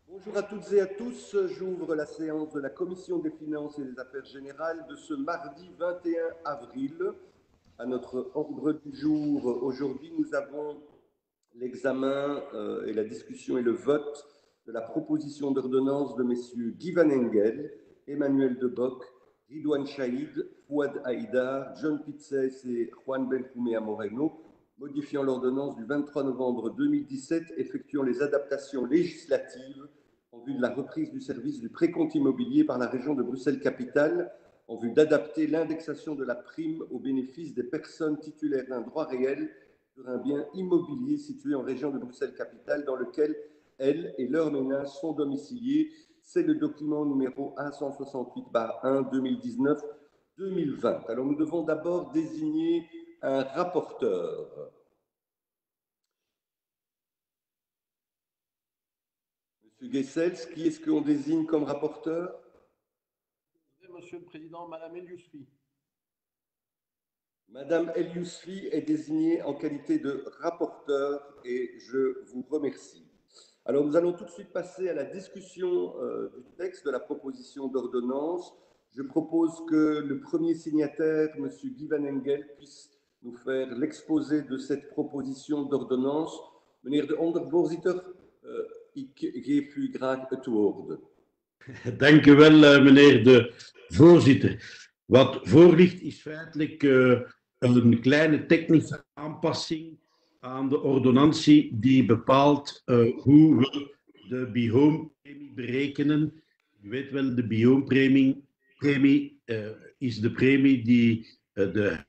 Bonjour à toutes et à tous, j'ouvre la séance de la Commission des finances et des affaires générales de ce mardi 21 avril. À notre ordre du jour, aujourd'hui, nous avons l'examen et la discussion et le vote de la proposition d'ordonnance de messieurs Guy Van Engel, Emmanuel Debock, Ridouane Chahid, Fouad Haïdar, John Pitzes et Juan Benjumea Moreno, modifiant l'ordonnance du 23 novembre 2017 effectuant les adaptations législatives en vue de la reprise du service du précompte immobilier par la région de Bruxelles-Capitale, en vue d'adapter l'indexation de la prime au bénéfice des personnes titulaires d'un droit réel sur un bien immobilier situé en région de Bruxelles-Capitale dans lequel elles et leurs ménages sont domiciliés. C'est le document numéro 168/1 2019-2020. Alors nous devons d'abord désigner un rapporteur. Monsieur Guessels, qui est-ce qu'on désigne comme rapporteur? Monsieur le Président, Madame El Yousfi. Madame El Yousfi est désignée en qualité de rapporteur et je vous remercie. Alors nous allons tout de suite passer à la discussion du texte de la proposition d'ordonnance. Je propose que le premier signataire, Monsieur Guy Van Engel, puisse nous faire l'exposé de cette proposition d'ordonnance. Meneer de ondervoorzitter, ik geef u graag het woord. Dank u wel, meneer de voorzitter. Wat voor ligt is feitelijk een kleine technische aanpassing aan de ordonnantie die bepaalt hoe we de BIHOM-premie berekenen. U weet wel, de BIHOM-premie is de premie die de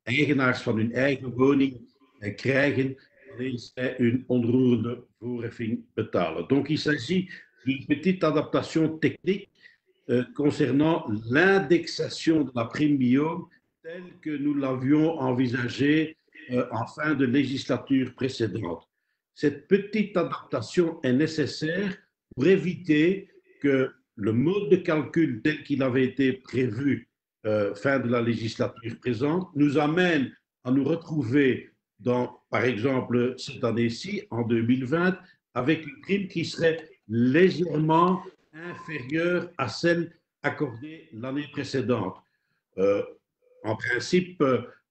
eigenaars van hun eigen woning krijgen wanneer zij hun onroerende voorheffing betalen. Donc il s'agit d'une petite adaptation technique concernant l'indexation de la prime BIHOM telle que nous l'avions envisagée en fin de législature précédente. Cette petite adaptation est nécessaire pour éviter que le mode de calcul tel qu'il avait été prévu fin de la législature présente nous amène à nous retrouver dans, par exemple, cette année-ci, en 2020, avec une prime qui serait légèrement inférieure à celle accordée l'année précédente. En principe,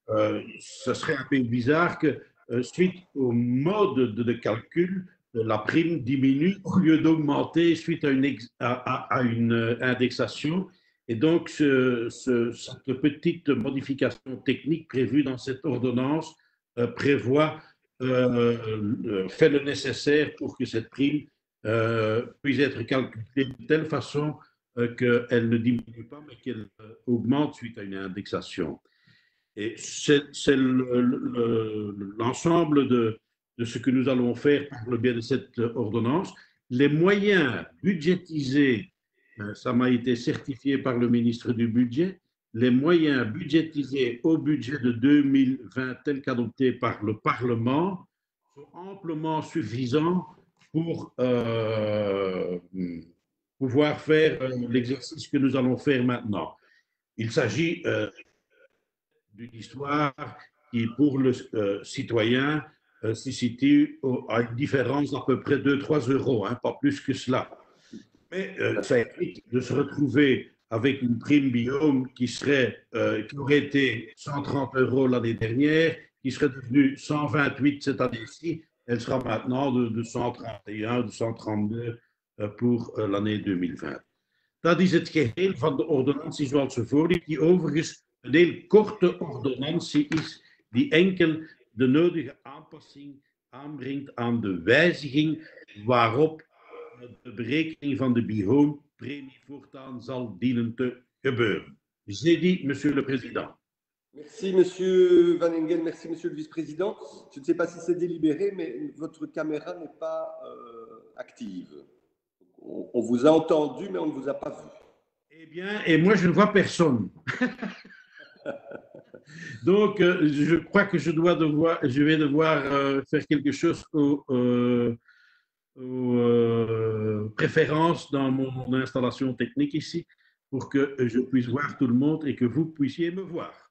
ce serait un peu bizarre que, suite au mode de calcul, la prime diminue au lieu d'augmenter suite à une indexation. Et donc, cette petite modification technique prévue dans cette ordonnance prévoit, fait le nécessaire pour que cette prime puisse être calculée de telle façon qu'elle ne diminue pas, mais qu'elle augmente suite à une indexation. Et c'est l'ensemble de ce que nous allons faire par le biais de cette ordonnance. Les moyens budgétisés, ça m'a été certifié par le ministre du Budget, les moyens budgétisés au budget de 2020 tel qu'adopté par le Parlement sont amplement suffisants pour pouvoir faire l'exercice que nous allons faire maintenant. Il s'agit d'une histoire qui, pour le citoyen, se situe à une différence d'à peu près 2-3 euros, hein, pas plus que cela. Mais ça évite de se retrouver avec une prime BIHOM qui aurait été 130 euros l'année dernière, qui serait devenue 128 cette année-ci. Elle sera maintenant de 131, de 132 pour l'année 2020. Dat is het geheel van de ordonnantie zoals ze voorligt, die overigens een heel korte ordonnantie is, die enkel de nodige aanpassing aanbrengt aan de wijziging waarop de berekening van de BIHOM-premie voortaan zal dienen te gebeuren. J'ai dit, Monsieur le Président. Merci, Monsieur Van Engel. Merci, Monsieur le Vice-président. Je ne sais pas si c'est délibéré, mais votre caméra n'est pas active. On vous a entendu, mais on ne vous a pas vu. Eh bien, et moi, je ne vois personne. Donc, je crois que je vais devoir faire quelque chose aux préférences dans mon installation technique ici pour que je puisse voir tout le monde et que vous puissiez me voir.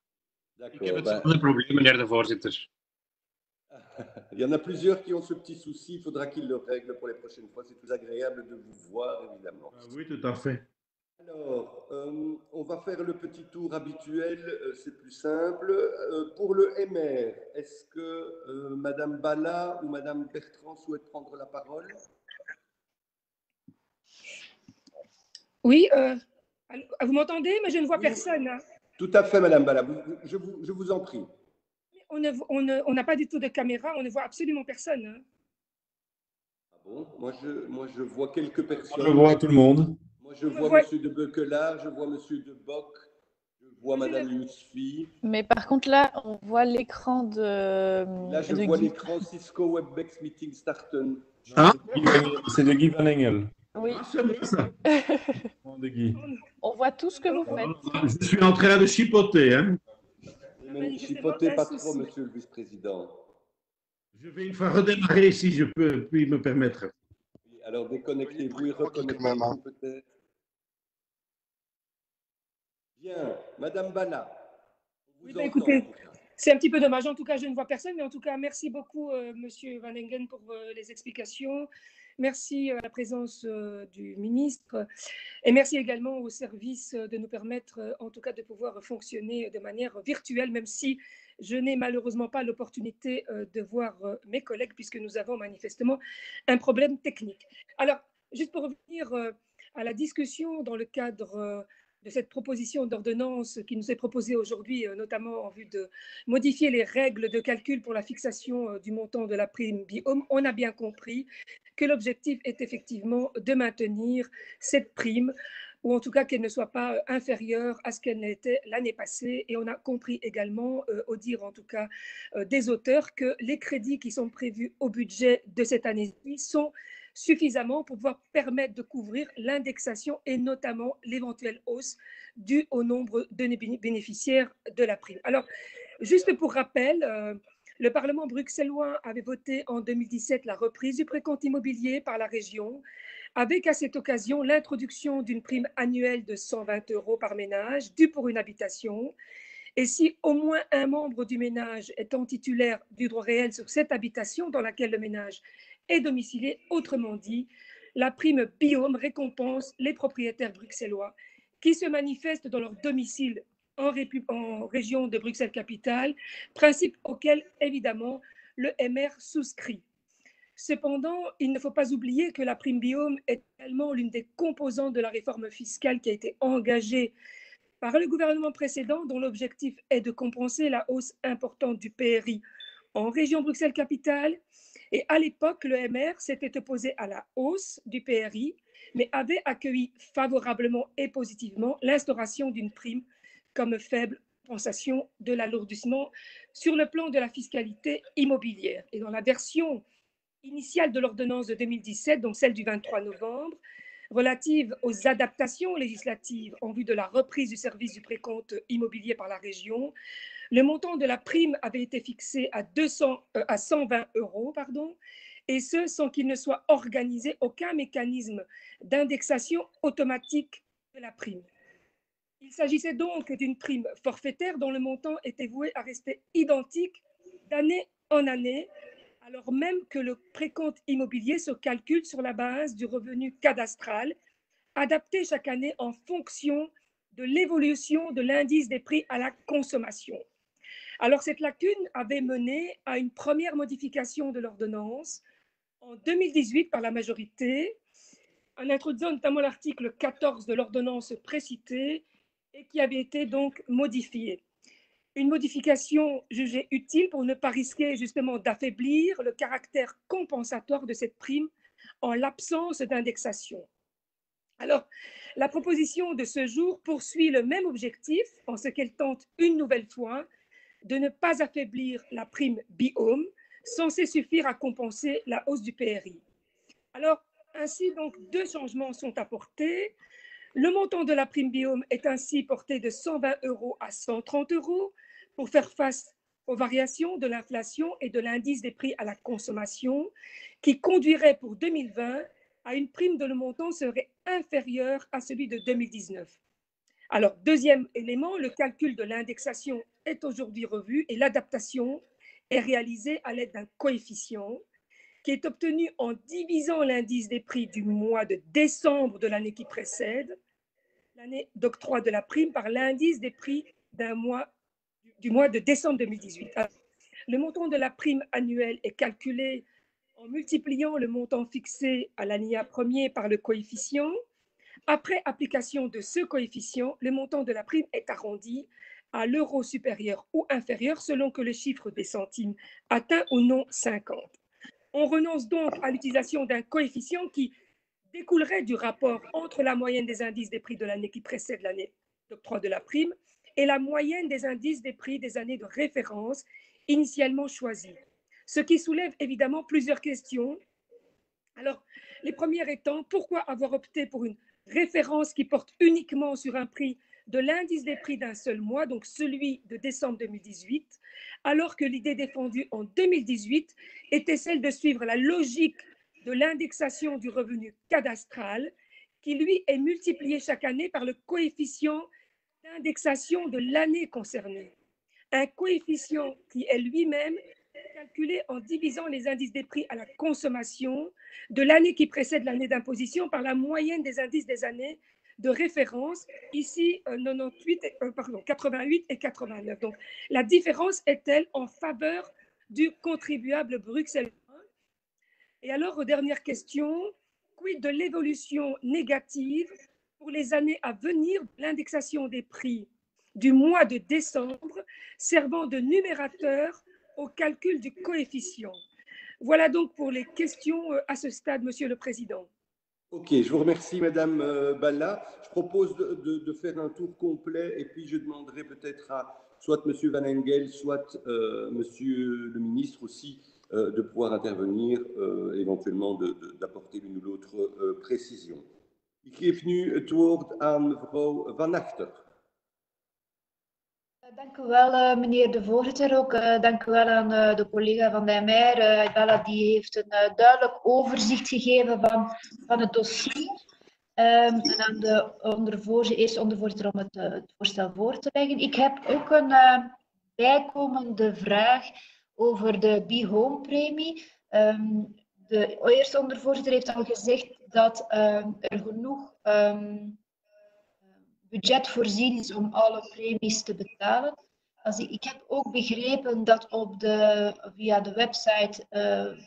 Ik heb hetzelfde probleem, meneer de voorzitter. Il y en a plusieurs qui ont ce petit souci. Il faudra qu'ils le règlent pour les prochaines fois. C'est plus agréable de vous voir, évidemment. Oui, tout à fait. Alors, on va faire le petit tour habituel. C'est plus simple. Pour le MR, est-ce que Madame Bala ou Madame Bertrand souhaitent prendre la parole? Oui, vous m'entendez? Mais je ne vois Oui, personne, hein. tout à fait, Madame Bala. Je vous en prie. On n'a pas du tout de caméra, on ne voit absolument personne, hein. Ah bon? Moi, je vois quelques personnes. Je vois tout le monde. Moi, je vois Monsieur de Beuquelard, je vois Monsieur de Bock, je vois Madame Yousfi. Mais par contre, là, on voit l'écran de. Là, je vois l'écran Cisco WebEx Meeting Starten. Ah, c'est de Guy Van Engel. Oui, c'est moi ça. De Guy. on voit tout ce que vous faites. Je suis en train de chipoter. Hein. Ne chipotez pas trop, Monsieur le Vice-président. Je vais une fois redémarrer si je peux puis me permettre. Alors déconnectez-vous et reconnectez-vous peut-être. Bien, Madame Bala. Oui, ben, écoutez, c'est un petit peu dommage. En tout cas, je ne vois personne, mais en tout cas, merci beaucoup, Monsieur Van Engen, pour les explications. Merci à la présence du ministre et merci également au service de nous permettre, en tout cas, de pouvoir fonctionner de manière virtuelle, même si je n'ai malheureusement pas l'opportunité de voir mes collègues puisque nous avons manifestement un problème technique. Alors, juste pour revenir à la discussion dans le cadre de cette proposition d'ordonnance qui nous est proposée aujourd'hui, notamment en vue de modifier les règles de calcul pour la fixation du montant de la prime BIOM, on a bien compris que l'objectif est effectivement de maintenir cette prime, ou en tout cas qu'elle ne soit pas inférieure à ce qu'elle n'était l'année passée. Et on a compris également, au dire en tout cas des auteurs, que les crédits qui sont prévus au budget de cette année-ci sont suffisamment pour pouvoir permettre de couvrir l'indexation et notamment l'éventuelle hausse due au nombre de bénéficiaires de la prime. Alors, juste pour rappel, le Parlement bruxellois avait voté en 2017 la reprise du précompte immobilier par la région, avec à cette occasion l'introduction d'une prime annuelle de 120 € par ménage due pour une habitation. Et si au moins un membre du ménage étant titulaire du droit réel sur cette habitation dans laquelle le ménage est domicilié, autrement dit, la prime BIOM récompense les propriétaires bruxellois qui se manifestent dans leur domicile en région de Bruxelles-Capitale, principe auquel, évidemment, le MR souscrit. Cependant, il ne faut pas oublier que la prime BIOM est également l'une des composantes de la réforme fiscale qui a été engagée par le gouvernement précédent, dont l'objectif est de compenser la hausse importante du PRI en région Bruxelles-Capitale. Et à l'époque, le MR s'était opposé à la hausse du PRI, mais avait accueilli favorablement et positivement l'instauration d'une prime comme faible compensation de l'alourdissement sur le plan de la fiscalité immobilière. Et dans la version initiale de l'ordonnance de 2017, donc celle du 23 novembre, relative aux adaptations législatives en vue de la reprise du service du précompte immobilier par la région, le montant de la prime avait été fixé à 120 €, et ce sans qu'il ne soit organisé aucun mécanisme d'indexation automatique de la prime. Il s'agissait donc d'une prime forfaitaire dont le montant était voué à rester identique d'année en année, alors même que le précompte immobilier se calcule sur la base du revenu cadastral, adapté chaque année en fonction de l'évolution de l'indice des prix à la consommation. Alors, cette lacune avait mené à une première modification de l'ordonnance en 2018 par la majorité, en introduisant notamment l'article 14 de l'ordonnance précitée et qui avait été donc modifiée. Une modification jugée utile pour ne pas risquer justement d'affaiblir le caractère compensatoire de cette prime en l'absence d'indexation. Alors, la proposition de ce jour poursuit le même objectif en ce qu'elle tente une nouvelle fois de ne pas affaiblir la prime BIOM, censée suffire à compenser la hausse du PRI. Alors, ainsi, donc, deux changements sont apportés. Le montant de la prime BIOM est ainsi porté de 120 € à 130 € pour faire face aux variations de l'inflation et de l'indice des prix à la consommation, qui conduirait pour 2020 à une prime dont le montant serait inférieur à celui de 2019. Alors, deuxième élément, le calcul de l'indexation est aujourd'hui revu et l'adaptation est réalisé à l'aide d'un coefficient qui est obtenu en divisant l'indice des prix du mois de décembre de l'année qui précède l'année d'octroi de la prime par l'indice des prix du mois de décembre 2018. Alors, le montant de la prime annuelle est calculé en multipliant le montant fixé à l'alinéa premier par le coefficient. Après application de ce coefficient, le montant de la prime est arrondi à l'euro supérieur ou inférieur selon que le chiffre des centimes atteint ou non 50. On renonce donc à l'utilisation d'un coefficient qui découlerait du rapport entre la moyenne des indices des prix de l'année qui précède l'année d'octroi de la prime et la moyenne des indices des prix des années de référence initialement choisies. Ce qui soulève évidemment plusieurs questions. Alors, les premières étant, pourquoi avoir opté pour une référence qui porte uniquement sur un prix de l'indice des prix d'un seul mois, donc celui de décembre 2018, alors que l'idée défendue en 2018 était celle de suivre la logique de l'indexation du revenu cadastral, qui lui est multiplié chaque année par le coefficient d'indexation de l'année concernée. Un coefficient qui est lui-même calculé en divisant les indices des prix à la consommation de l'année qui précède l'année d'imposition par la moyenne des indices des années de référence, ici 88 et 89. Donc, la différence est-elle en faveur du contribuable bruxellois? Et alors, aux dernières questions, quid de l'évolution négative pour les années à venir de l'indexation des prix du mois de décembre, servant de numérateur au calcul du coefficient? Voilà donc pour les questions à ce stade, Monsieur le Président. Ok, je vous remercie, Madame Balla. Je propose de faire un tour complet et puis je demanderai peut-être à soit Monsieur Van Engel, soit Monsieur le ministre aussi de pouvoir intervenir, éventuellement d'apporter l'une ou l'autre précision. Ik geef nu het woord aan mevrouw Van Achter. Dank u wel, meneer de voorzitter. Ook dank u wel aan de collega van de MR. Die heeft een duidelijk overzicht gegeven van het dossier. En aan de eerste ondervoorzitter om het voorstel voor te leggen. Ik heb ook een bijkomende vraag over de Be-Home-premie. De eerste ondervoorzitter heeft al gezegd dat er genoeg budget voorzien is om alle premies te betalen. Ik heb ook begrepen dat via de website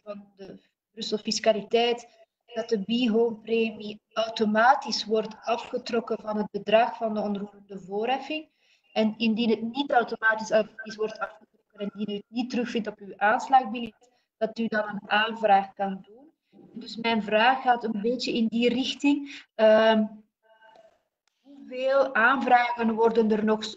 van de Brussel Fiscaliteit dat de Be-Home-premie automatisch wordt afgetrokken van het bedrag van de onroerende voorheffing. En indien het niet automatisch wordt afgetrokken en indien u het niet terugvindt op uw aanslagbiljet, dat u dan een aanvraag kan doen. Dus mijn vraag gaat een beetje in die richting. Hoeveel aanvragen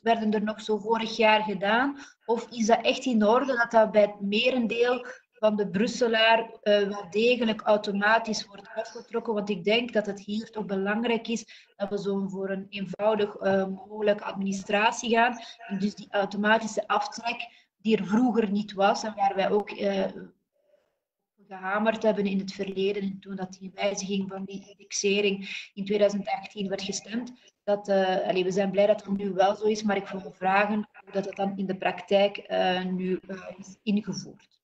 werden er nog zo vorig jaar gedaan? Of is dat echt in orde dat bij het merendeel van de Brusselaar wel degelijk automatisch wordt afgetrokken? Want ik denk dat het hier toch belangrijk is dat we zo voor een eenvoudig mogelijke administratie gaan. En dus die automatische aftrek die er vroeger niet was en waar wij ook gehamerd hebben in het verleden en toen dat die wijziging van die indexering in 2018 werd gestemd. We zijn blij dat het nu wel zo is, maar ik wil vragen hoe dat dan in de praktijk nu is ingevoerd.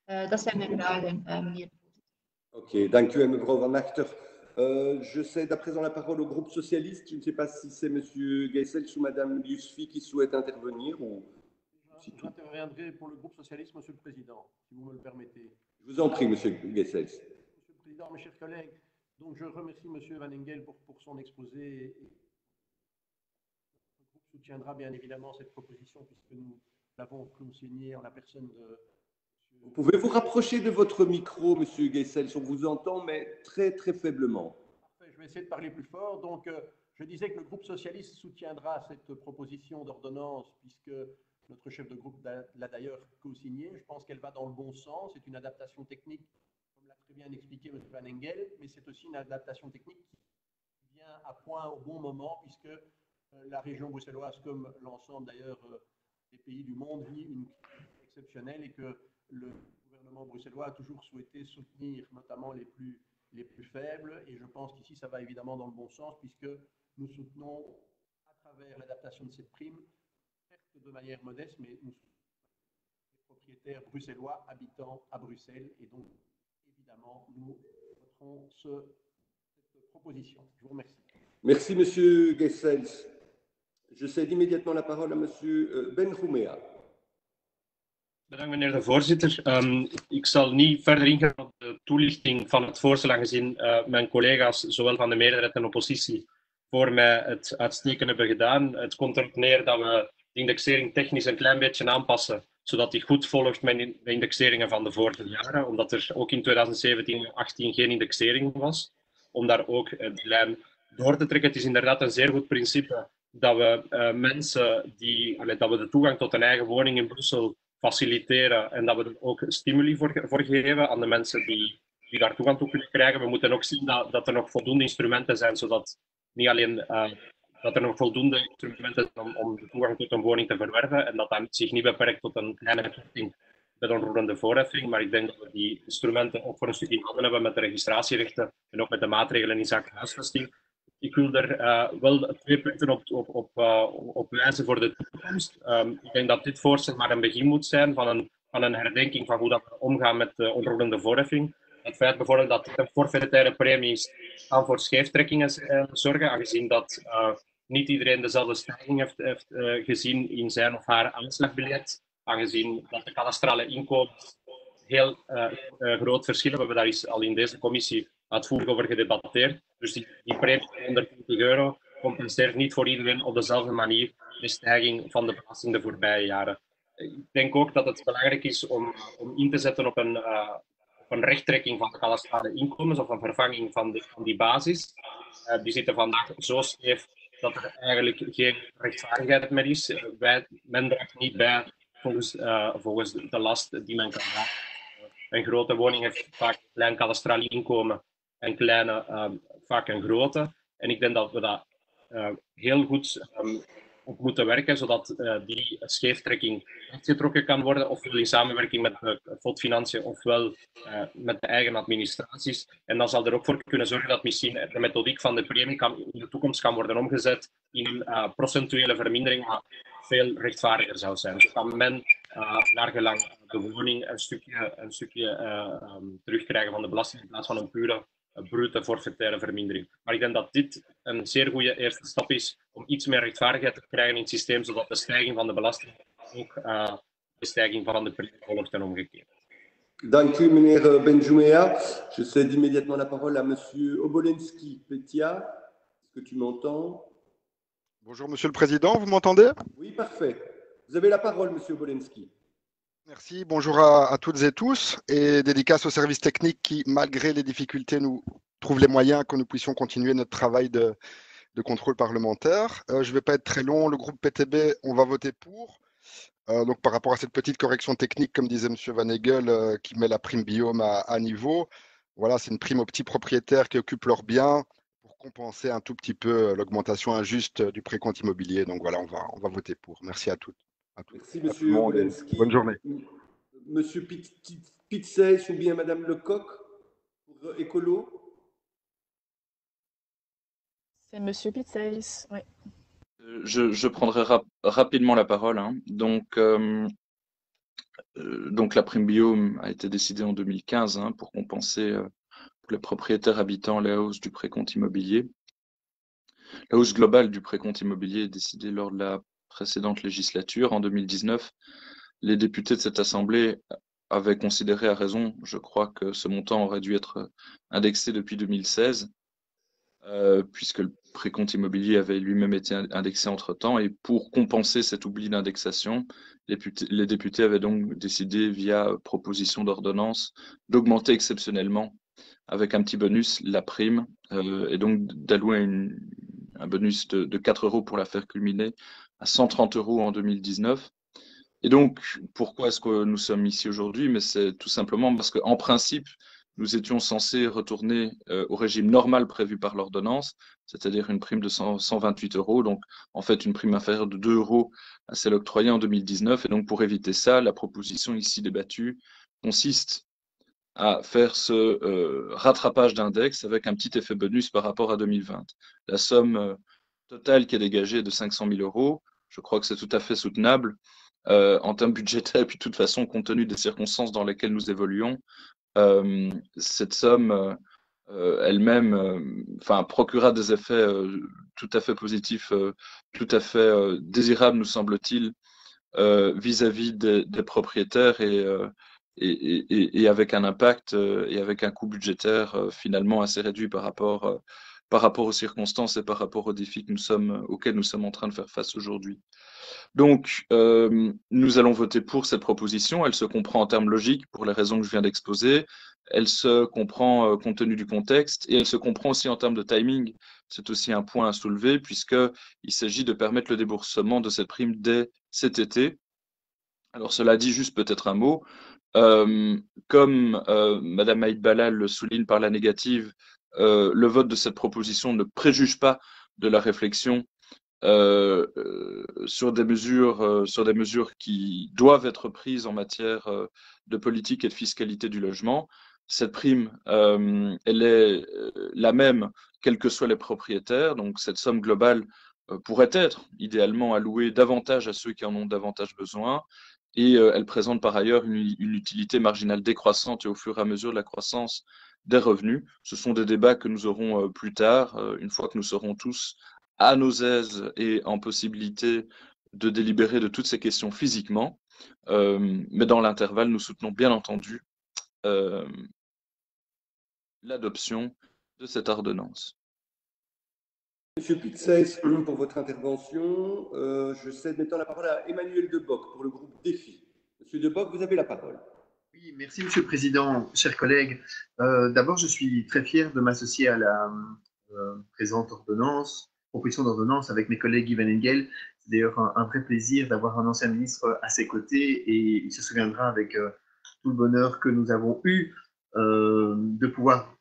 Dat zijn mijn vragen, meneer. Oké, dank u, mevrouw Van Achter. Je cède à présent la parole au groupe socialiste. Je ne sais pas si c'est monsieur Geisels ou madame Yousfi qui souhaite intervenir. J'interviendrai pour le groupe socialiste, monsieur le président, si vous me le permettez. Je vous en prie, monsieur Geisels. Monsieur le président, mes chers collègues, donc je remercie monsieur Van Engel pour son exposé. Le groupe soutiendra bien évidemment cette proposition puisque nous l'avons consignée en la personne de... Vous pouvez vous rapprocher de votre micro, monsieur Geisels, on vous entend, mais très très faiblement. Parfait, je vais essayer de parler plus fort. Donc, je disais que le groupe socialiste soutiendra cette proposition d'ordonnance puisque notre chef de groupe l'a d'ailleurs co-signée. Je pense qu'elle va dans le bon sens. C'est une adaptation technique, comme l'a très bien expliqué M. Van Engel, mais c'est aussi une adaptation technique qui vient à point au bon moment, puisque la région bruxelloise, comme l'ensemble d'ailleurs des pays du monde, vit une crise exceptionnelle et que le gouvernement bruxellois a toujours souhaité soutenir notamment les plus faibles. Et je pense qu'ici, ça va évidemment dans le bon sens, puisque nous soutenons à travers l'adaptation de cette prime, certes de manière modeste, mais nous soutenons les propriétaires bruxellois habitant à Bruxelles. Et donc, évidemment, nous voterons cette proposition. Je vous remercie. Merci, Monsieur Gessels. Je cède immédiatement la parole à Monsieur Benjoumea. Bedankt, meneer de voorzitter. Ik zal niet verder ingaan op de toelichting van het voorstel, aangezien mijn collega's, zowel van de meerderheid en oppositie, voor mij het uitstekend hebben gedaan. Het komt erop neer dat we de indexering technisch een klein beetje aanpassen, zodat die goed volgt met de indexeringen van de vorige jaren, omdat er ook in 2017 en 2018 geen indexering was, om daar ook de lijn door te trekken. Het is inderdaad een zeer goed principe dat we mensen dat we de toegang tot een eigen woning in Brussel faciliteren en dat we er ook stimuli voor geven aan de mensen die daar toegang toe kunnen krijgen. We moeten ook zien dat er nog voldoende instrumenten zijn, zodat niet alleen dat er nog voldoende instrumenten zijn om de toegang tot een woning te verwerven en dat zich niet beperkt tot een kleine korting bij de onroerende voorheffing. Maar ik denk dat we die instrumenten ook voor een stuk in handen hebben met de registratierechten en ook met de maatregelen in zaken huisvesting. Ik wil er wel 2 punten op wijzen voor de toekomst. Ik denk dat dit voorstel maar een begin moet zijn van een herdenking van hoe dat we omgaan met de onroerende voorheffing. Het feit bijvoorbeeld dat de forfaitaire premies gaan voor scheeftrekkingen zorgen, aangezien dat niet iedereen dezelfde stijging heeft gezien in zijn of haar aanslagbiljet, aangezien dat de kadastrale inkomens heel groot verschillen. We hebben daar al in deze commissie uitvoerig over gedebatteerd. Dus die premie van 120 euro compenseert niet voor iedereen op dezelfde manier de stijging van de belasting de voorbije jaren. Ik denk ook dat het belangrijk is om in te zetten op een rechttrekking van de kadastrale inkomens of een vervanging van die basis. Die zitten vandaag zo scheef dat er eigenlijk geen rechtvaardigheid meer is. Men draagt niet bij volgens de last die men kan dragen. Een grote woning heeft vaak een klein kadastraal inkomen en kleine vaak een grote. En ik denk dat we dat heel goed op moeten werken, zodat die scheeftrekking rechtgetrokken kan worden, ofwel in samenwerking met de FOD Financiën, ofwel met de eigen administraties. En dan zal er ook voor kunnen zorgen dat misschien de methodiek van de premie in de toekomst kan worden omgezet in een procentuele vermindering, maar veel rechtvaardiger zou zijn. Dus kan men naar gelang de woning een stukje terugkrijgen van de belasting in plaats van een pure brute forfaitaire vermindering. Maar ik denk dat dit een zeer goede eerste stap is om iets meer rechtvaardigheid te krijgen in het systeem, zodat de stijging van de belasting ook de stijging van de premie volgt en omgekeerd. Dank u, meneer Benjoumea. Je cède immédiatement la parole à monsieur Obolensky Petia. Est-ce que tu m'entends? Bonjour, monsieur le président, vous m'entendez? Oui, parfait. Vous avez la parole, monsieur Obolensky. Merci, bonjour à toutes et tous, et dédicace aux services techniques qui, malgré les difficultés, nous trouvent les moyens que nous puissions continuer notre travail de contrôle parlementaire. Je ne vais pas être très long, le groupe PTB, on va voter pour. Donc par rapport à cette petite correction technique, comme disait M. Van Hegel, qui met la prime biome à niveau, voilà, c'est une prime aux petits propriétaires qui occupent leurs biens pour compenser un tout petit peu l'augmentation injuste du précompte immobilier. Donc voilà, on va voter pour. Merci à toutes. Merci, monsieur Obolensky. Bonne journée. Monsieur Pitzès ou bien madame Lecoq pour Écolo? C'est monsieur Pitzès, oui. Je prendrai rapidement la parole. Donc la prime biome a été décidée en 2015 pour compenser pour les propriétaires habitants la hausse du précompte immobilier. La hausse globale du précompte immobilier est décidée lors de la précédente législature. En 2019, les députés de cette Assemblée avaient considéré à raison, je crois, que ce montant aurait dû être indexé depuis 2016, puisque le précompte immobilier avait lui-même été indexé entre-temps. Et pour compenser cet oubli d'indexation, les députés avaient donc décidé, via proposition d'ordonnance, d'augmenter exceptionnellement, avec un petit bonus, la prime, et donc d'allouer un bonus de 4 € pour la faire culminer à 130 € en 2019. Et donc, pourquoi est-ce que nous sommes ici aujourd'hui? Mais c'est tout simplement parce qu'en principe, nous étions censés retourner au régime normal prévu par l'ordonnance, c'est-à-dire une prime de 128 €, donc en fait une prime inférieure de 2 € à celle octroyée en 2019. Et donc pour éviter ça, la proposition ici débattue consiste à faire ce rattrapage d'index avec un petit effet bonus par rapport à 2020. La somme totale qui est dégagée est de 500 000 €. Je crois que c'est tout à fait soutenable. en termes budgétaires, et puis de toute façon, compte tenu des circonstances dans lesquelles nous évoluons, cette somme elle-même procurera des effets tout à fait positifs, tout à fait désirables, nous semble-t-il, vis-à-vis des propriétaires et avec un impact et avec un coût budgétaire finalement assez réduit par rapport aux circonstances et par rapport aux défis auxquels nous sommes en train de faire face aujourd'hui. Donc, nous allons voter pour cette proposition. Elle se comprend en termes logiques pour les raisons que je viens d'exposer. Elle se comprend compte tenu du contexte et elle se comprend aussi en termes de timing. C'est aussi un point à soulever puisqu'il s'agit de permettre le déboursement de cette prime dès cet été. Alors, cela dit, juste peut-être un mot. Comme Madame Aïd Balal le souligne par la négative, le vote de cette proposition ne préjuge pas de la réflexion sur des mesures qui doivent être prises en matière de politique et de fiscalité du logement. Cette prime, elle est la même, quels que soient les propriétaires. Donc, cette somme globale pourrait être idéalement allouée davantage à ceux qui en ont davantage besoin. Et elle présente par ailleurs une utilité marginale décroissante et au fur et à mesure de la croissance des revenus. Ce sont des débats que nous aurons plus tard, une fois que nous serons tous à nos aises et en possibilité de délibérer de toutes ces questions physiquement. Mais dans l'intervalle, nous soutenons bien entendu l'adoption de cette ordonnance. Monsieur Pitzès, pour votre intervention, je cède maintenant la parole à Emmanuel Deboc pour le groupe Défi. Monsieur Deboc, vous avez la parole. Oui, merci Monsieur le Président, chers collègues. D'abord, je suis très fier de m'associer à la présente proposition d'ordonnance avec mes collègues Guy Van Engel. C'est d'ailleurs un vrai plaisir d'avoir un ancien ministre à ses côtés et il se souviendra avec tout le bonheur que nous avons eu de pouvoir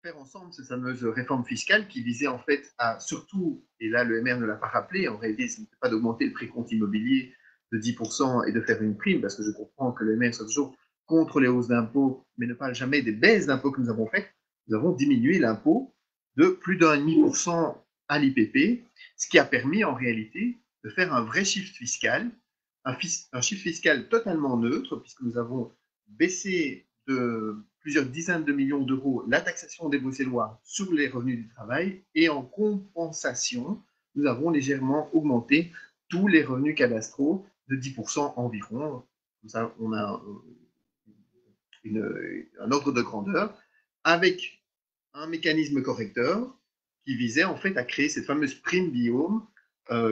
faire ensemble cette fameuse réforme fiscale qui visait en fait à surtout, et là le MR ne l'a pas rappelé, en réalité ce n'était pas d'augmenter le précompte immobilier de 10% et de faire une prime, parce que je comprends que le MR soit toujours contre les hausses d'impôts, mais ne parle jamais des baisses d'impôts que nous avons faites. Nous avons diminué l'impôt de plus d'1,5% à l'IPP, ce qui a permis en réalité de faire un vrai shift fiscal, un shift fiscal totalement neutre, puisque nous avons baissé de plusieurs dizaines de millions d'euros la taxation des Bruxellois sur les revenus du travail, et en compensation, nous avons légèrement augmenté tous les revenus cadastraux de 10% environ. Comme ça, on a un ordre de grandeur, avec un mécanisme correcteur qui visait en fait à créer cette fameuse prime biome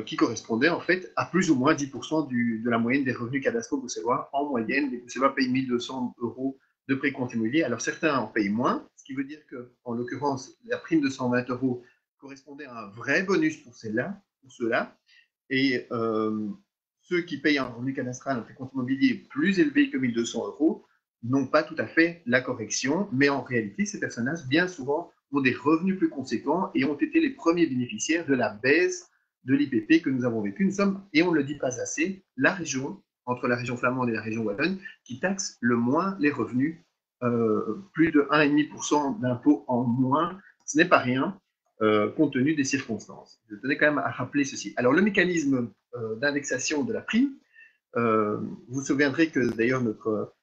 qui correspondait en fait à plus ou moins 10% de la moyenne des revenus cadastraux bruxellois. En moyenne, les Bruxellois payent 1 200 euros de précompte immobilier. Alors certains en payent moins, ce qui veut dire qu'en l'occurrence, la prime de 120 euros correspondait à un vrai bonus pour ceux-là. Et ceux qui payent un revenu cadastral, un précompte immobilier plus élevé que 1 200 euros, n'ont pas tout à fait la correction, mais en réalité, ces personnages, bien souvent, ont des revenus plus conséquents et ont été les premiers bénéficiaires de la baisse de l'IPP que nous avons vécu. Nous sommes, et on ne le dit pas assez, la région, entre la région flamande et la région wallonne, qui taxe le moins les revenus, plus de 1,5% d'impôts en moins. Ce n'est pas rien, compte tenu des circonstances. Je tenais quand même à rappeler ceci. Alors, le mécanisme d'indexation de la prime, vous vous souviendrez que d'ailleurs notre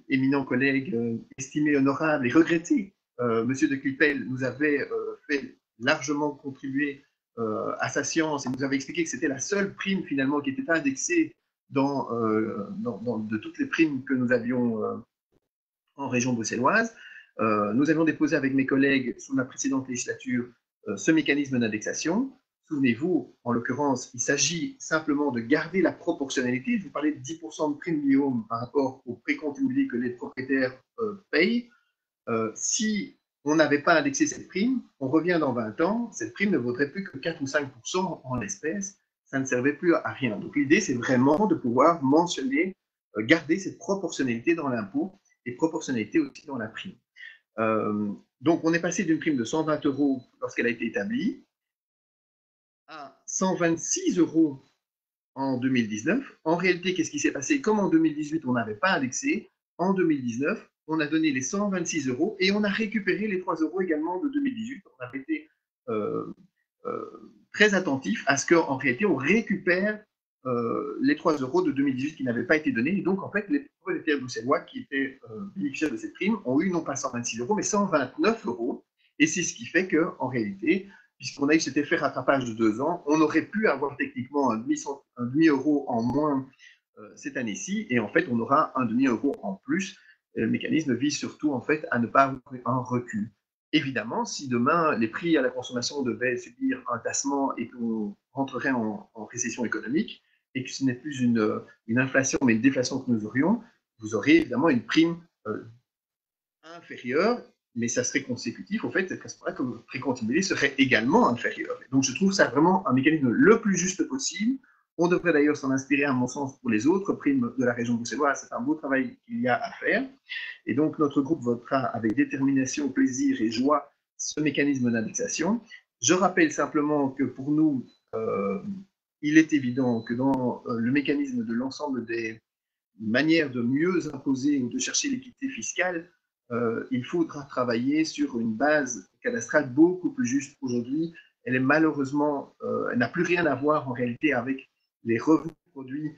éminent collègue, estimé, honorable et regretté, Monsieur de Clipel, nous avait fait largement contribuer à sa science et nous avait expliqué que c'était la seule prime finalement qui était indexée de toutes les primes que nous avions en région bruxelloise. Nous avions déposé avec mes collègues sous la précédente législature ce mécanisme d'indexation. Souvenez-vous, en l'occurrence, il s'agit simplement de garder la proportionnalité. Je vous parlais de 10% de prime biome par rapport au précompte immobilier que les propriétaires payent. Si on n'avait pas indexé cette prime, on revient dans 20 ans, cette prime ne vaudrait plus que 4 ou 5% en espèces. Ça ne servait plus à rien. Donc l'idée, c'est vraiment de pouvoir mentionner, garder cette proportionnalité dans l'impôt et proportionnalité aussi dans la prime. Donc on est passé d'une prime de 120 euros lorsqu'elle a été établie à 126 euros en 2019. En réalité, qu'est-ce qui s'est passé? Comme en 2018, on n'avait pas indexé, en 2019, on a donné les 126 euros et on a récupéré les 3 euros également de 2018. On a été très attentif à ce qu'en réalité, on récupère les 3 euros de 2018 qui n'avaient pas été donnés. Et donc, en fait, les propriétaires bruxellois qui étaient bénéficiaires de cette prime ont eu non pas 126 euros, mais 129 euros. Et c'est ce qui fait qu'en réalité, puisqu'on a eu cet effet rattrapage de 2 ans, on aurait pu avoir techniquement un demi-euro en moins cette année-ci. Et en fait, on aura un demi-euro en plus. Le mécanisme vise surtout en fait, à ne pas avoir un recul. Évidemment, si demain les prix à la consommation devaient subir un tassement et qu'on rentrerait en récession économique, et que ce n'est plus une inflation mais une déflation que nous aurions, vous auriez évidemment une prime inférieure, mais ça serait consécutif au fait qu'à ce moment-là que votre précompte immobilier serait également inférieur. Et donc je trouve ça vraiment un mécanisme le plus juste possible. On devrait d'ailleurs s'en inspirer, à mon sens, pour les autres primes de la région bruxelloise. C'est un beau travail qu'il y a à faire. Et donc, notre groupe votera avec détermination, plaisir et joie ce mécanisme d'indexation. Je rappelle simplement que pour nous, il est évident que dans le mécanisme de l'ensemble des manières de mieux imposer ou de chercher l'équité fiscale, il faudra travailler sur une base cadastrale beaucoup plus juste. Aujourd'hui, elle est malheureusement, elle n'a plus rien à voir en réalité avec les revenus produits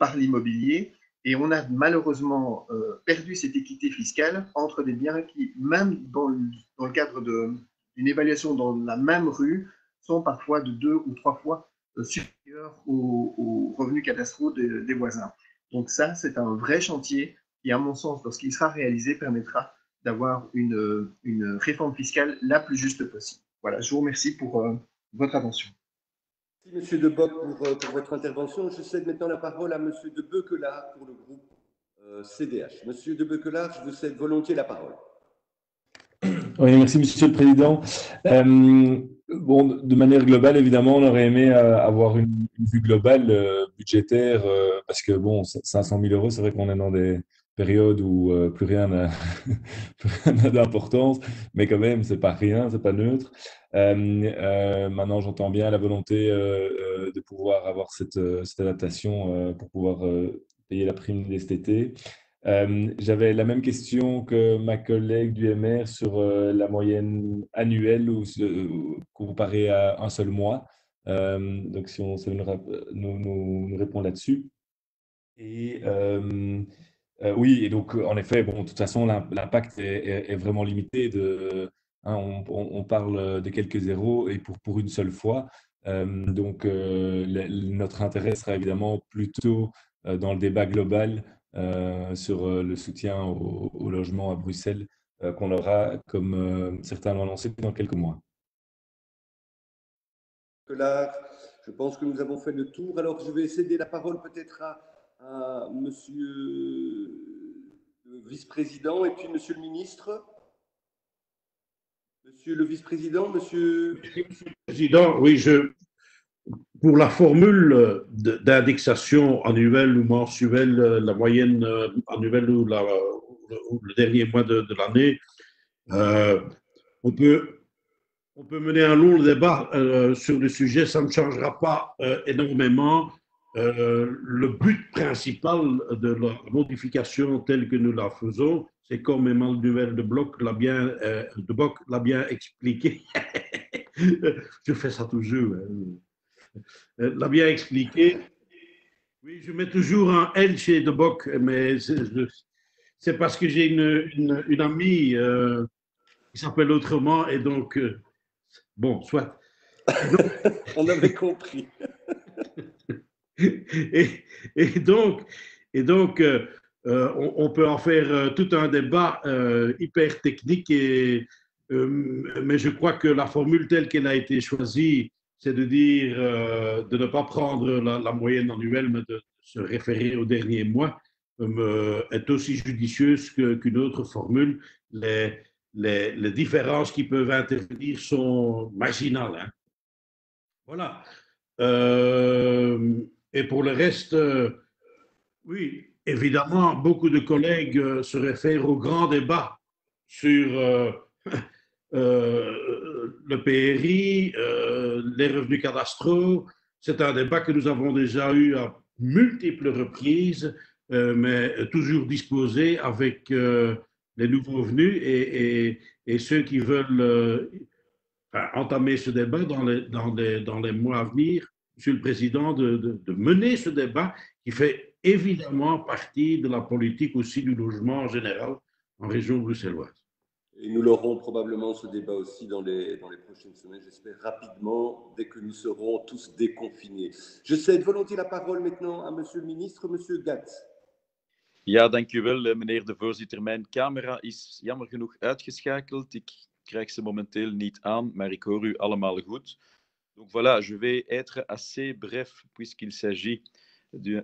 par l'immobilier, et on a malheureusement perdu cette équité fiscale entre des biens qui, même dans le cadre d'une évaluation dans la même rue, sont parfois de 2 ou 3 fois supérieurs aux revenus cadastraux des voisins. Donc ça, c'est un vrai chantier qui, à mon sens, lorsqu'il sera réalisé, permettra d'avoir une réforme fiscale la plus juste possible. Voilà, je vous remercie pour votre attention. Merci, Monsieur De Bock, pour votre intervention. Je cède maintenant la parole à Monsieur De Beukelaar pour le groupe CDH. Monsieur De Beukelaar, je vous cède volontiers la parole. Oui, merci, Monsieur le Président. Bon, de manière globale, évidemment, on aurait aimé avoir une vue globale budgétaire, parce que, bon, 500 000 euros, c'est vrai qu'on est dans des périodes où plus rien n'a d'importance, mais quand même, c'est pas rien, c'est pas neutre. Maintenant, j'entends bien la volonté de pouvoir avoir cette adaptation pour pouvoir payer la prime d'STT. J'avais la même question que ma collègue du MR sur la moyenne annuelle comparée à un seul mois. Donc, si on sait nous répond là-dessus. Et oui, et donc en effet, bon, de toute façon, l'impact est vraiment limité. On parle de quelques zéros et pour une seule fois. Donc, notre intérêt sera évidemment plutôt dans le débat global sur le soutien au logement à Bruxelles qu'on aura, comme certains l'ont annoncé, dans quelques mois. Là, je pense que nous avons fait le tour. Alors, je vais céder la parole peut-être à Monsieur le vice-président et puis Monsieur le ministre. Monsieur le vice-président, Monsieur... Monsieur le Président, oui, pour la formule d'indexation annuelle ou mensuelle, la moyenne annuelle ou le dernier mois de l'année, on peut mener un long débat sur le sujet, ça ne changera pas énormément. Le but principal de la modification telle que nous la faisons, c'est comme Emmanuel de Bock l'a bien expliqué. Je fais ça toujours. L'a bien expliqué. Oui, je mets toujours un L chez De Bock, mais c'est parce que j'ai une amie qui s'appelle autrement, et donc, bon, soit. On avait compris. et donc, on peut en faire tout un débat hyper technique, mais je crois que la formule telle qu'elle a été choisie, c'est de dire de ne pas prendre la moyenne annuelle, mais de se référer au dernier mois, est aussi judicieuse qu'une autre formule. Les différences qui peuvent intervenir sont marginales. Hein. Voilà. Et pour le reste, oui, évidemment, beaucoup de collègues se réfèrent au grand débat sur le PRI, les revenus cadastraux. C'est un débat que nous avons déjà eu à multiples reprises, mais toujours disposé avec les nouveaux venus et ceux qui veulent entamer ce débat dans les mois à venir. Monsieur le Président, de mener ce débat qui fait évidemment partie de la politique aussi du logement en général en région bruxelloise. Et nous l'aurons probablement ce débat aussi dans les prochaines semaines, j'espère rapidement, dès que nous serons tous déconfinés. Je cède volontiers la parole maintenant à Monsieur le Ministre, Monsieur Gatz. Ja, dank u wel, meneer de voorzitter. Mijn camera is jammer genoeg uitgeschakeld. Ik krijg ze momenteel niet aan, maar ik hoor u allemaal goed. Donc voilà, je vais être assez bref puisqu'il s'agit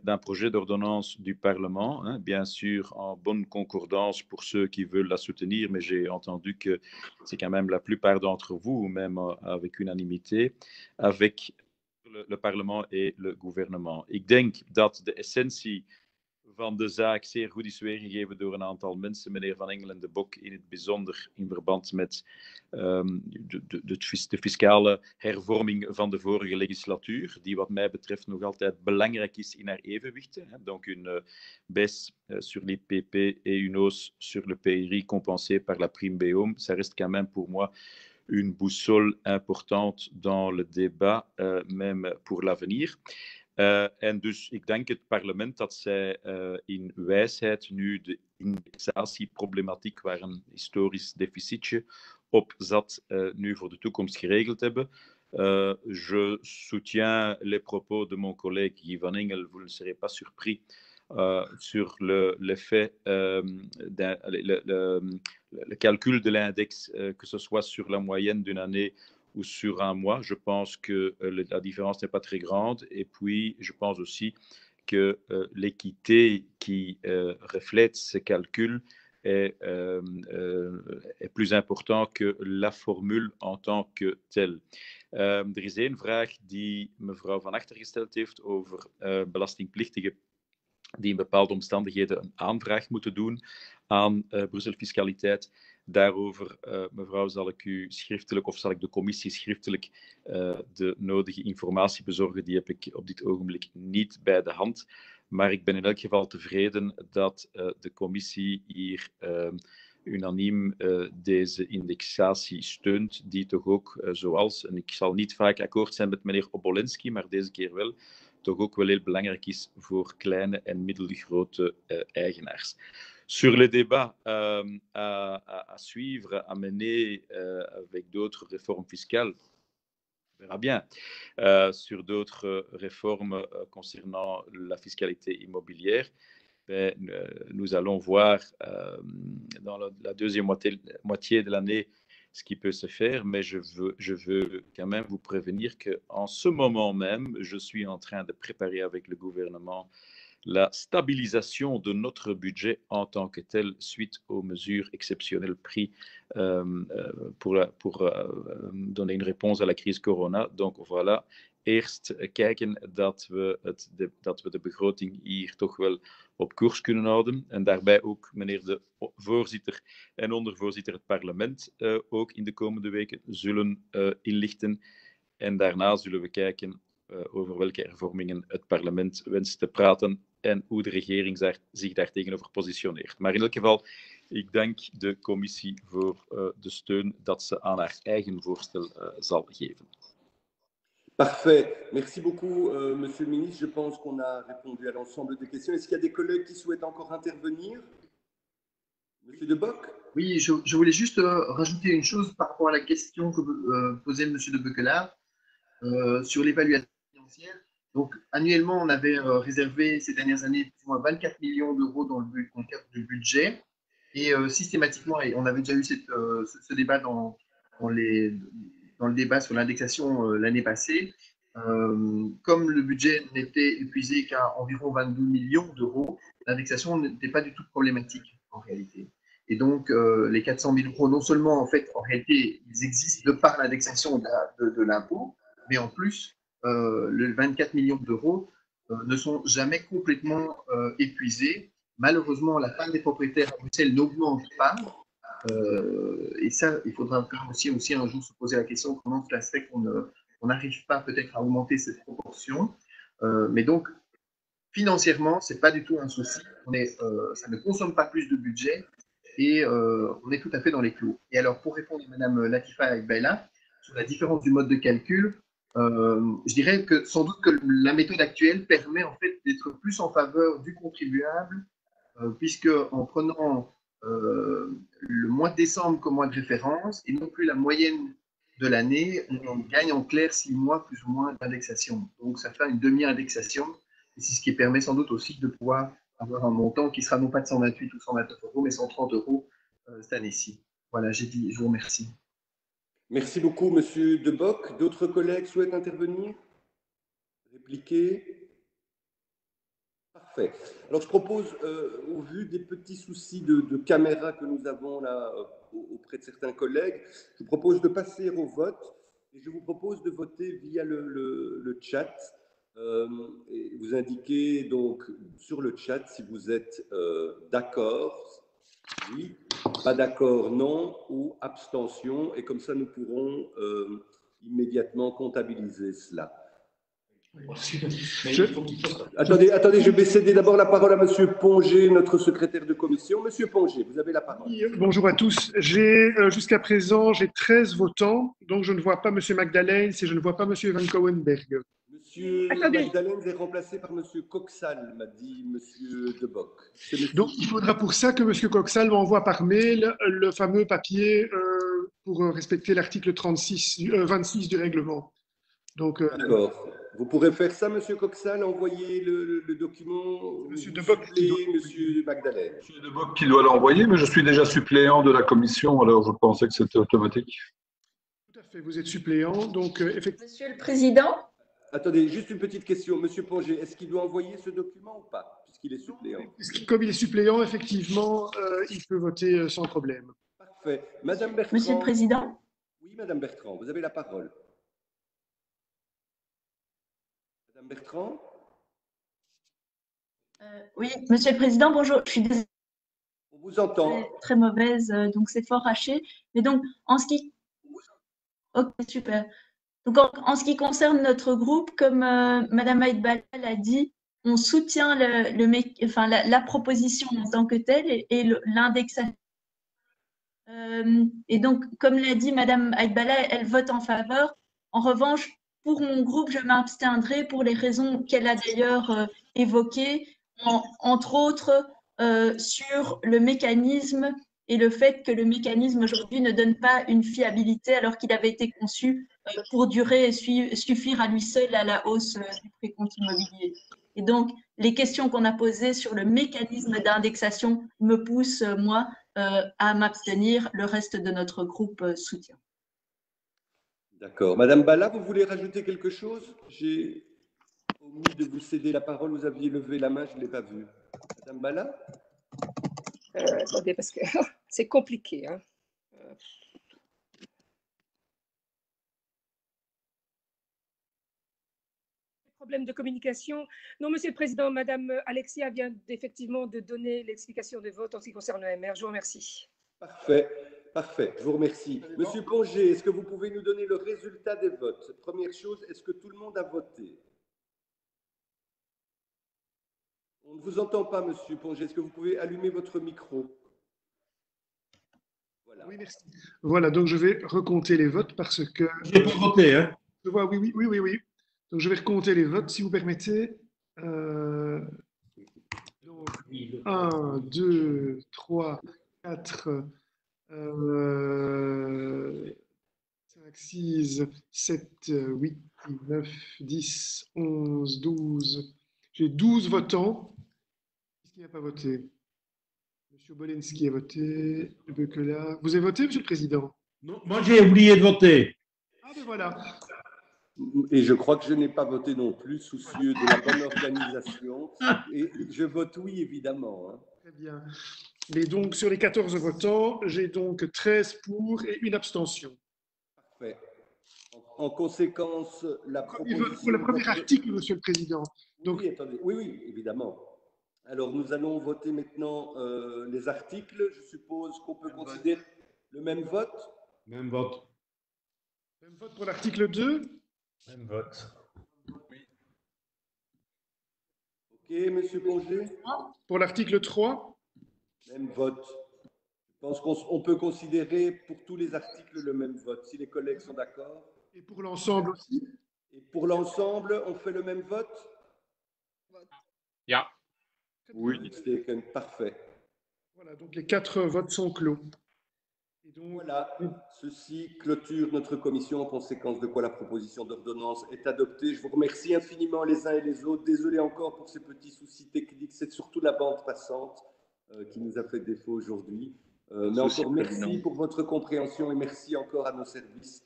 d'un projet d'ordonnance du Parlement, hein, bien sûr en bonne concordance pour ceux qui veulent la soutenir, mais j'ai entendu que c'est quand même la plupart d'entre vous, même avec unanimité, avec le Parlement et le gouvernement. Ik denk dat de essentie van de zaak zeer goed is weergegeven door een aantal mensen, meneer Van Engelen de Bok in het bijzonder in verband met de fiscale hervorming van de vorige legislatuur, die wat mij betreft nog altijd belangrijk is in haar evenwichten. Donc une baisse sur l'IPP et une hausse sur le PRI compensée par la prime BOM, ça reste quand même pour moi une boussole importante dans le débat, même pour l'avenir. En dus ik denk het parlement dat zij in wijsheid nu de indexatieproblematiek, waar een historisch deficitje op zat, nu voor de toekomst geregeld hebben. Je soutiens les propos de mon collègue Guy Van Engel, vous ne serez pas surpris sur l'effet, le calcul de l'index, que ce soit sur la moyenne d'une année ou sur un mois. Je pense que la différence n'est pas très grande. Et puis, je pense aussi que l'équité qui reflète ces calculs est plus important que la formule en tant que telle. Er is één vraag die mevrouw Van Achter gesteld heeft over belastingplichtigen die in bepaalde omstandigheden een aanvraag moeten doen aan Brussel Fiscaliteit. Daarover, mevrouw, zal ik u schriftelijk of zal ik de commissie schriftelijk de nodige informatie bezorgen. Die heb ik op dit ogenblik niet bij de hand. Maar ik ben in elk geval tevreden dat de commissie hier unaniem deze indexatie steunt, die toch ook zoals, en ik zal niet vaak akkoord zijn met meneer Obolensky, maar deze keer wel, toch ook wel heel belangrijk is voor kleine en middelgrote eigenaars. Sur les débats à suivre, à mener avec d'autres réformes fiscales, on verra bien. Sur d'autres réformes concernant la fiscalité immobilière, nous allons voir dans la deuxième moitié de l'année ce qui peut se faire, mais je veux quand même vous prévenir qu'en ce moment même, je suis en train de préparer avec le gouvernement la stabilisation de notre budget en tant que tel suite aux mesures exceptionnelles prises pour donner une réponse à la crise corona. Donc voilà, eerst kijken dat we de begroting hier toch wel op koers kunnen houden. En daarbij ook meneer de voorzitter en ondervoorzitter het parlement ook in de komende weken zullen inlichten. En daarna zullen we kijken over welke hervormingen het parlement wenst te praten en hoe de regering zich daar tegenover positioneert. Maar in elk geval, ik dank de commissie voor de steun dat ze aan haar eigen voorstel zal geven. Parfait. Merci beaucoup, Monsieur le Ministre. Je pense qu'on a répondu à l'ensemble des questions. Est-ce qu'il y a des collègues qui souhaitent encore intervenir? Monsieur De Bock? Oui, je voulais juste rajouter une chose par rapport à la question que posait Monsieur de Beukelaar sur l'évaluation financière. Donc, annuellement, on avait réservé ces dernières années plus ou moins 24 millions d'euros dans le cadre du budget. Et systématiquement, et on avait déjà eu ce débat dans le débat sur l'indexation l'année passée, comme le budget n'était épuisé qu'à environ 22 millions d'euros, l'indexation n'était pas du tout problématique en réalité. Et donc, les 400 000 euros, non seulement en fait, en réalité, ils existent de par l'indexation de l'impôt, mais en plus, les 24 millions d'euros ne sont jamais complètement épuisés. Malheureusement, la part des propriétaires à Bruxelles n'augmente pas. Et ça, il faudra aussi un jour se poser la question comment cela se fait qu'on n'arrive pas peut-être à augmenter cette proportion. Mais donc, financièrement, ce n'est pas du tout un souci. Ça ne consomme pas plus de budget et on est tout à fait dans les clous. Et alors, pour répondre à Mme Latifa Ekbaila, sur la différence du mode de calcul, Je dirais que sans doute que la méthode actuelle permet en fait d'être plus en faveur du contribuable, puisque en prenant le mois de décembre comme mois de référence et non plus la moyenne de l'année, on gagne en clair 6 mois plus ou moins d'indexation. Donc ça fait une demi-indexation, et c'est ce qui permet sans doute aussi de pouvoir avoir un montant qui sera non pas de 128 ou 129 euros, mais 130 euros cette année-ci. Voilà, j'ai dit, je vous remercie. Merci beaucoup, Monsieur Debock. D'autres collègues souhaitent intervenir? Répliquer? Parfait. Alors, je propose, au vu des petits soucis de caméra que nous avons là auprès de certains collègues, je vous propose de passer au vote et je vous propose de voter via le chat. Et vous indiquez donc sur le chat si vous êtes d'accord, oui, pas d'accord, non, ou abstention, et comme ça nous pourrons immédiatement comptabiliser cela. Attendez, je vais céder d'abord la parole à Monsieur Pongé, notre secrétaire de commission. Monsieur Pongé, vous avez la parole. Bonjour à tous. Jusqu'à présent, j'ai 13 votants, donc je ne vois pas Monsieur Magdalens et je ne vois pas Monsieur Van Kouwenberg. Monsieur Magdalens est remplacé par Monsieur Coxal, m'a dit Monsieur Debock. Donc il faudra pour ça que Monsieur Coxal m'envoie par mail le fameux papier pour respecter l'article 26 du règlement. D'accord. Vous pourrez faire ça, Monsieur Coxal, envoyer le document. Monsieur Debock, Monsieur Magdalens. Monsieur Debock qui doit l'envoyer, mais je suis déjà suppléant de la commission, alors je pensais que c'était automatique. Tout à fait, vous êtes suppléant, donc effectivement. Monsieur le Président. Attendez, juste une petite question. Monsieur Pongé, est-ce qu'il doit envoyer ce document ou pas, puisqu'il est suppléant? Comme il est suppléant, effectivement, il peut voter sans problème. Parfait. Madame Bertrand. Monsieur le Président. Oui, Madame Bertrand, vous avez la parole. Madame Bertrand. Oui, Monsieur le Président, bonjour. Je suis désolée. On vous entend. Très mauvaise, donc c'est fort haché. Mais donc, en ce qui... Ok, super. Donc, en ce qui concerne notre groupe, comme Madame Aïdbala l'a dit, on soutient la proposition en tant que telle et l'indexation. Et donc, comme l'a dit Madame Aïdbala, elle vote en faveur. En revanche, pour mon groupe, je m'abstiendrai pour les raisons qu'elle a d'ailleurs évoquées, entre autres sur le mécanisme et le fait que le mécanisme aujourd'hui ne donne pas une fiabilité alors qu'il avait été conçu pour durer et suffire à lui seul à la hausse du précompte immobilier. Et donc, les questions qu'on a posées sur le mécanisme d'indexation me poussent, moi, à m'abstenir. Le reste de notre groupe soutient. D'accord. Madame Bala, vous voulez rajouter quelque chose? J'ai omis de vous céder la parole. Vous aviez levé la main, je ne l'ai pas vu. Madame Bala? Attendez, parce que c'est compliqué. Hein. Problème de communication. Non, Monsieur le Président, Madame Alexia vient effectivement de donner l'explication de vote en ce qui concerne le MR. Je vous remercie. Parfait, parfait. Je vous remercie. Monsieur Pongé, est-ce que vous pouvez nous donner le résultat des votes? Première chose, est-ce que tout le monde a voté? On ne vous entend pas, Monsieur Pongé. Est-ce que vous pouvez allumer votre micro? Voilà. Oui, merci. Voilà, donc je vais recompter les votes parce que... J'ai pas voté, hein? Je vois, oui. Donc je vais recompter les votes, si vous permettez. Donc, 1, 2, 3, 4, 5, 6, 7, 8, 9, 10, 11, 12. J'ai 12 votants. Qui n'a pas voté? Monsieur Bolenski a voté. Vous avez voté, Monsieur le Président? Non, moi j'ai oublié de voter. Ah ben voilà. Et je crois que je n'ai pas voté non plus, soucieux de la bonne organisation. Et je vote oui, évidemment. Hein. Très bien. Mais donc, sur les 14 votants, j'ai donc 13 pour et une abstention. Parfait. En conséquence, la proposition... Pour le premier article, Monsieur le Président. Donc... Oui, attendez. Oui, évidemment. Alors, nous allons voter maintenant les articles. Je suppose qu'on peut considérer le même vote. Même vote. Même vote pour l'article 2. Même vote. Oui. OK, Monsieur Pongé. Pour l'article 3. Même vote. Je pense qu'on peut considérer pour tous les articles le même vote, si les collègues sont d'accord. Et pour l'ensemble aussi? pour l'ensemble, on fait le même vote? Ja. Oui. Parfait. Voilà, donc les 4 votes sont clos. Et donc, voilà, ceci clôture notre commission, en conséquence de quoi la proposition d'ordonnance est adoptée. Je vous remercie infiniment les uns et les autres. Désolé encore pour ces petits soucis techniques. C'est surtout la bande passante qui nous a fait défaut aujourd'hui. Mais encore merci pour votre compréhension et merci encore à nos services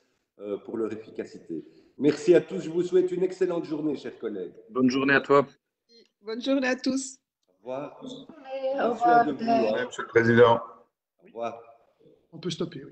pour leur efficacité. Merci à tous. Je vous souhaite une excellente journée, chers collègues. Bonne journée à toi. Bonne journée à tous. Au revoir. Au revoir. Monsieur le Président. Au revoir. on peut stopper, oui.